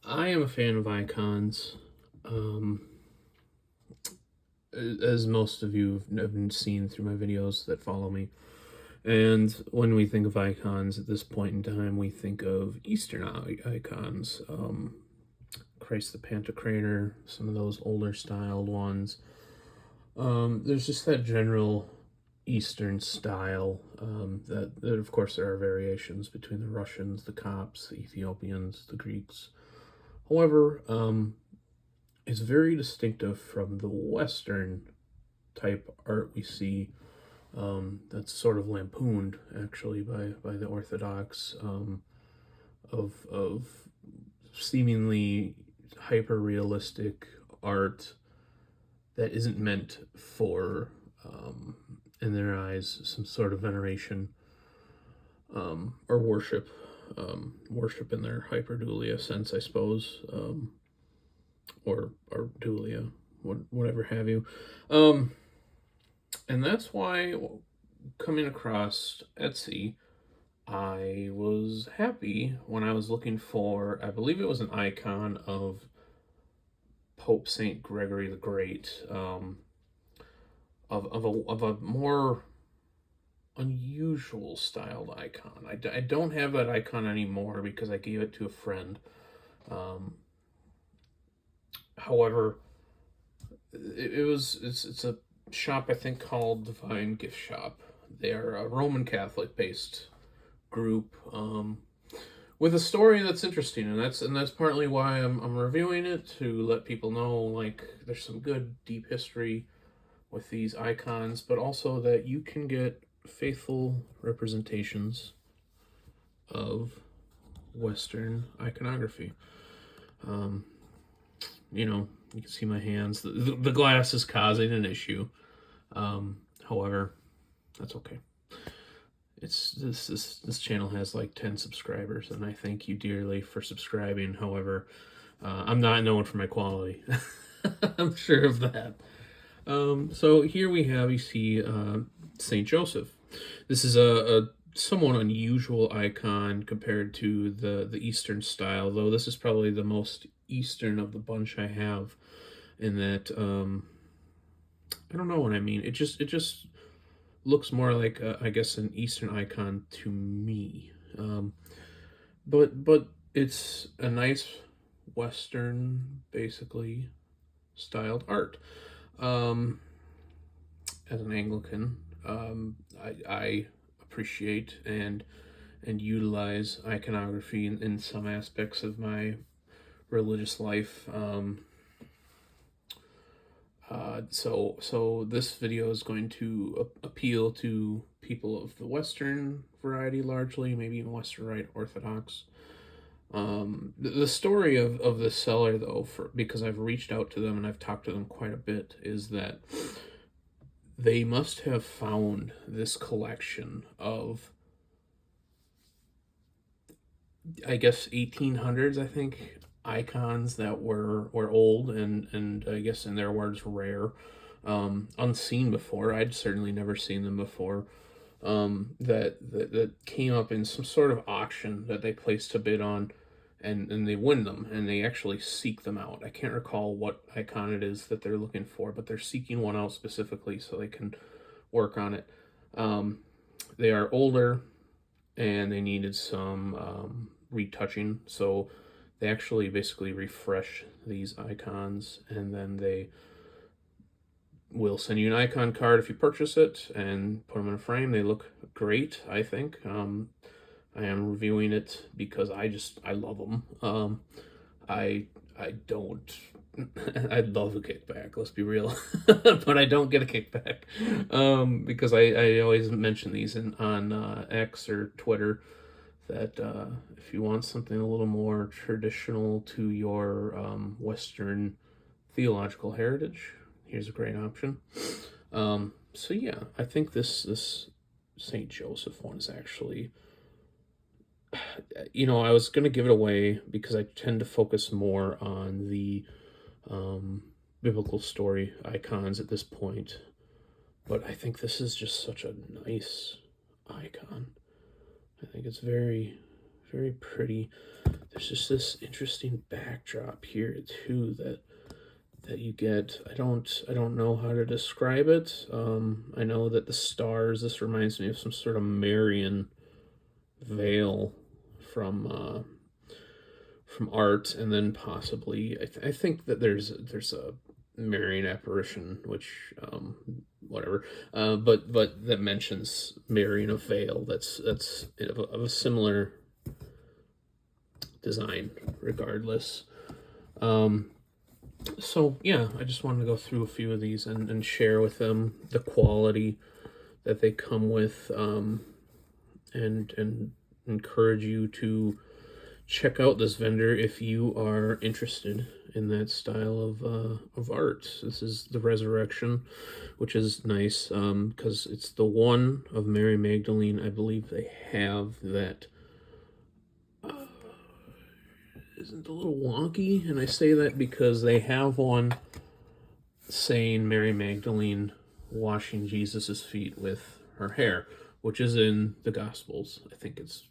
I am a fan of icons. Um, as most of you have seen through my videos that follow me. And when we think of icons at this point in time, we think of Eastern icons. Christ the Pantocrator, some of those older styled ones. There's just that general Eastern style. That of course there are variations between the Russians, the Copts, the Ethiopians, the Greeks. However, is very distinctive from the Western type art we see. That's sort of lampooned actually by the Orthodox, of seemingly hyper realistic art that isn't meant for, in their eyes, some sort of veneration, or worship, worship in their hyperdulia sense, I suppose, or dulia, whatever have you. Um, and that's why, coming across Etsy, I was happy when I was looking for, I believe it was an icon of Pope Saint Gregory the Great, of a more unusual styled icon. I don't have that icon anymore because I gave it to a friend. Um, However, it's a shop I think called Divine Gift Shop. They're a Roman Catholic based group, with a story that's interesting, and that's partly why I'm reviewing it, to let people know, like, there's some good deep history with these icons, but also that you can get faithful representations of Western iconography. Um, you can see my hands. The glass is causing an issue. However, that's okay. It's this channel has like 10 subscribers, and I thank you dearly for subscribing. However, I'm not known for my quality. I'm sure of that. So here we have, you see, Saint Joseph. This is a somewhat unusual icon compared to the Eastern style, though this is probably the most Eastern of the bunch I have. In that, I don't know what I mean. It just looks more like, I guess, an Eastern icon to me. But it's a nice Western, basically, styled art. Um, as an Anglican, I appreciate and utilize iconography in some aspects of my religious life. So this video is going to appeal to people of the Western variety largely, maybe even Western Rite Orthodox. The story of the seller, though, because I've reached out to them and I've talked to them quite a bit, is that they must have found this collection of, I guess, 1800s, I think, icons that were old and I guess, in their words, rare, unseen before. I'd certainly never seen them before. That came up in some sort of auction that they placed a bid on, and they win them, and they actually seek them out. I can't recall what icon it is that they're looking for, but they're seeking one out specifically so they can work on it. They are older, and they needed some, retouching, so they actually basically refresh these icons, and then they will send you an icon card if you purchase it, and put them in a frame. They look great, I think. I am reviewing it because I love them. I don't. I'd love a kickback, let's be real, but I don't get a kickback, because I always mention these on X or Twitter, that if you want something a little more traditional to your, Western theological heritage, here's a great option. So yeah, I think this Saint Joseph one is actually, I was gonna give it away because I tend to focus more on the, biblical story icons at this point, but I think this is just such a nice icon. I think it's very, very pretty. there's just this interesting backdrop here too that you get. I don't know how to describe it. I know that the stars. This reminds me of some sort of Marian veil from art, and then possibly I think that there's a Marian apparition, which whatever, but that mentions Mary in a veil. That's of a similar design, regardless. So yeah, I just wanted to go through a few of these and share with them the quality that they come with, and encourage you to check out this vendor if you are interested in that style of art. This is the Resurrection, which is nice because it's the one of Mary Magdalene I believe they have that isn't a little wonky, and I say that because they have one saying Mary Magdalene washing Jesus's feet with her hair, which is in the Gospels. I think it's,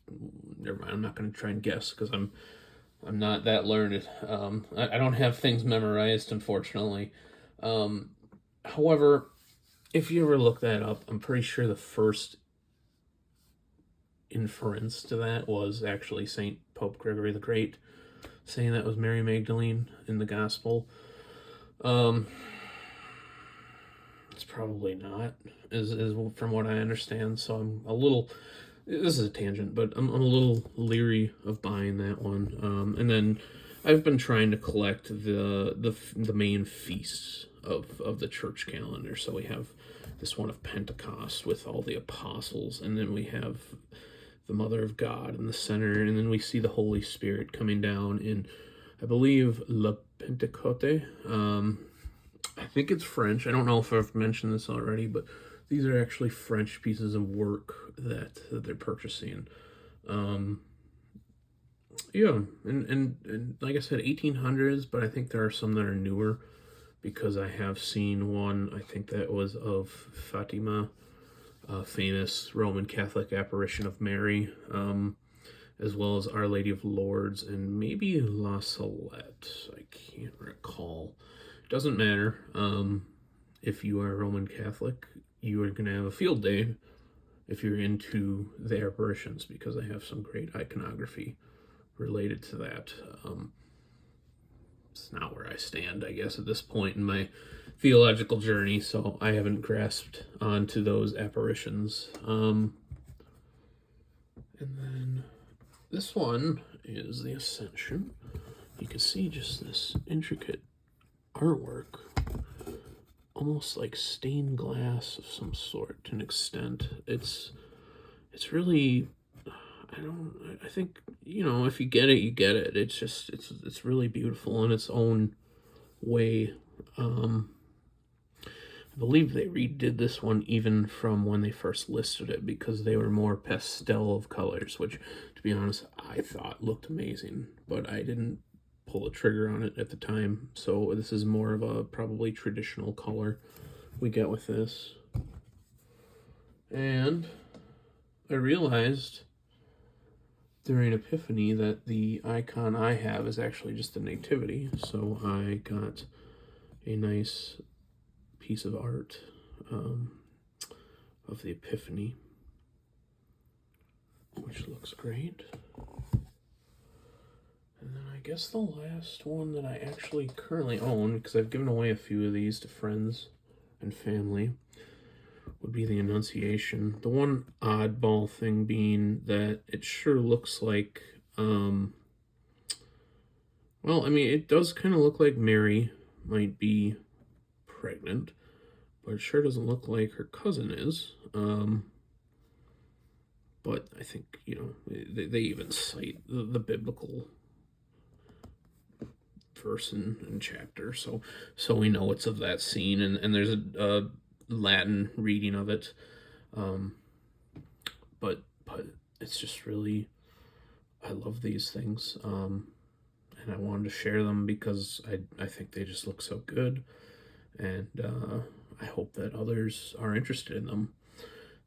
never mind, I'm not going to try and guess because I'm not that learned. I don't have things memorized, unfortunately. However, if you ever look that up, I'm pretty sure the first inference to that was actually Saint Pope Gregory the Great saying that was Mary Magdalene in the Gospel. It's probably not, is from what I understand. So I'm a little. This is a tangent, but I'm a little leery of buying that one. And then I've been trying to collect the main feasts of the church calendar. So we have this one of Pentecost with all the apostles, and then we have the Mother of God in the center, and then we see the Holy Spirit coming down in, I believe, La Pentecôte. I think it's French. I don't know if I've mentioned this already, but these are actually French pieces of work that they're purchasing. Yeah, and like I said, 1800s, but I think there are some that are newer because I have seen one, I think that was of Fatima, a famous Roman Catholic apparition of Mary, as well as Our Lady of Lourdes and maybe La Salette. I can't recall. Doesn't matter. If you are a Roman Catholic, you are going to have a field day if you're into the apparitions, because I have some great iconography related to that. It's not where I stand, I guess, at this point in my theological journey, so I haven't grasped onto those apparitions. And then this one is the Ascension. You can see just this intricate artwork, almost like stained glass of some sort to an extent. It's really, I think, if you get it, you get it. It's just, it's really beautiful in its own way. I believe they redid this one even from when they first listed it, because they were more pastel of colors, which, to be honest, I thought looked amazing, but I didn't pull the trigger on it at the time. So this is more of a probably traditional color we get with this. And I realized during Epiphany that the icon I have is actually just the Nativity, so I got a nice piece of art of the Epiphany, which looks great. And then I guess the last one that I actually currently own, because I've given away a few of these to friends and family, would be the Annunciation. The one oddball thing being that it sure looks like, well, I mean, it does kind of look like Mary might be pregnant, but it sure doesn't look like her cousin is. But I think, they even cite the biblical verse and chapter, so we know it's of that scene, and there's a Latin reading of it. But it's just really, I love these things, and I wanted to share them because I think they just look so good, and I hope that others are interested in them.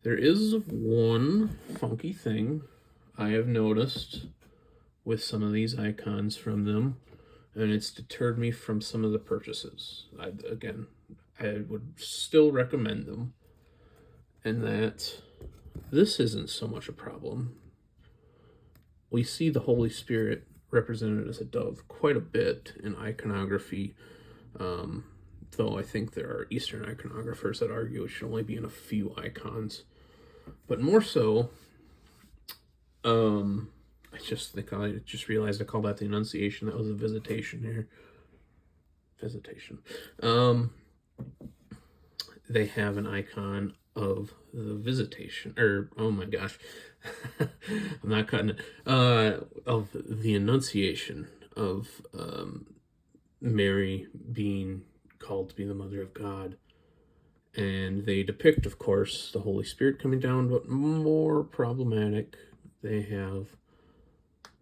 There is one funky thing I have noticed with some of these icons from them, and it's deterred me from some of the purchases. I would still recommend them, and that this isn't so much a problem. We see the Holy Spirit represented as a dove quite a bit in iconography, though I think there are Eastern iconographers that argue it should only be in a few icons. But more so, I just realized I called that the Annunciation. That was a visitation here. Visitation. They have an icon of the visitation, or oh my gosh, I'm not cutting it. Of the Annunciation of Mary being called to be the Mother of God. And they depict, of course, the Holy Spirit coming down, but more problematic, they have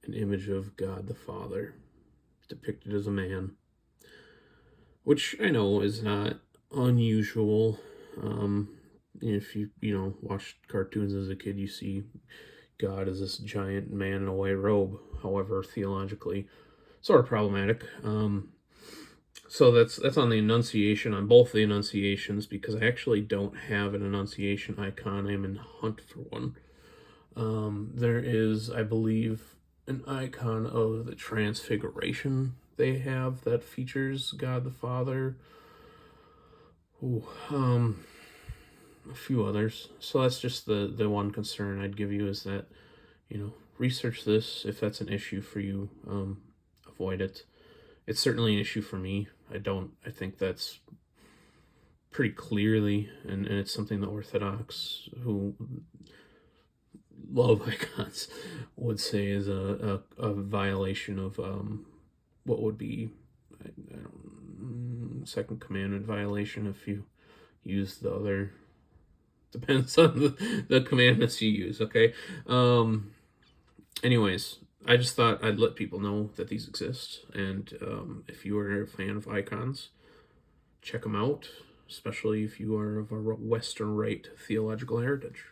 an image of God the Father depicted as a man, which I know is not unusual. If you watched cartoons as a kid, you see God as this giant man in a white robe. However, theologically, sort of problematic. So that's on the Annunciation, on both the Annunciations, because I actually don't have an Annunciation icon. I'm in hunt for one. There is, I believe, an icon of the Transfiguration they have that features God the Father. A few others. So that's just the one concern I'd give you, is that, research this if that's an issue for you. Avoid it. It's certainly an issue for me. I think that's pretty clearly, and it's something the Orthodox who love icons would say is a violation of what would be second commandment violation if you use the other. Depends on the commandments you use, okay? Anyways, I just thought I'd let people know that these exist, and if you are a fan of icons, check them out, especially if you are of a Western Rite theological heritage.